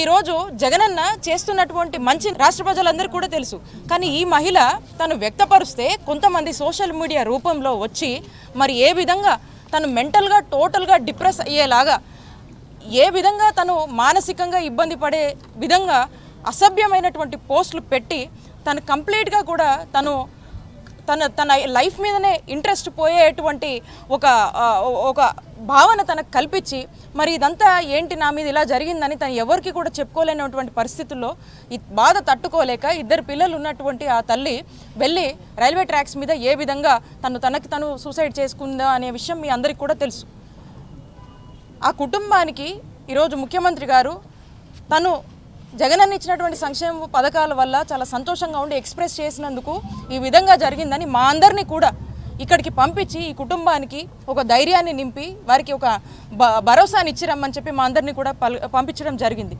ఈరోజు జగనన్న చేస్తున్నటువంటి మంచి రాష్ట్ర ప్రజలందరికీ కూడా తెలుసు. కానీ ఈ మహిళ తను వ్యక్తపరుస్తే కొంతమంది సోషల్ మీడియా రూపంలో వచ్చి మరి ఏ విధంగా తను మెంటల్గా టోటల్గా డిప్రెస్ అయ్యేలాగా, ఏ విధంగా తను మానసికంగా ఇబ్బంది పడే విధంగా అసభ్యమైనటువంటి పోస్టులు పెట్టి తను కంప్లీట్గా కూడా తన లైఫ్ మీదనే ఇంట్రెస్ట్ పోయేటువంటి ఒక భావన తనకు కల్పించి మరి ఇదంతా ఏంటి నా మీద ఇలా జరిగిందని తను ఎవరికి కూడా చెప్పుకోలేనటువంటి పరిస్థితుల్లో ఈ బాధ తట్టుకోలేక 2 పిల్లలు ఉన్నటువంటి ఆ తల్లి వెళ్ళి రైల్వే ట్రాక్స్ మీద ఏ విధంగా తను సూసైడ్ చేసుకుందా అనే విషయం మీ అందరికీ కూడా తెలుసు. ఆ కుటుంబానికి ఈరోజు ముఖ్యమంత్రి గారు తను జగనన్న ఇచ్చినటువంటి సంక్షేమ పథకాల వల్ల చాలా సంతోషంగా ఉండి ఎక్స్ప్రెస్ చేసినందుకు ఈ విధంగా జరిగిందని మా అందరినీ కూడా ఇక్కడికి పంపించి ఈ కుటుంబానికి ఒక ధైర్యాన్ని నింపి వారికి ఒక భరోసాని ఇచ్చిరమ్మని చెప్పి మా అందరినీ కూడా పంపించడం జరిగింది.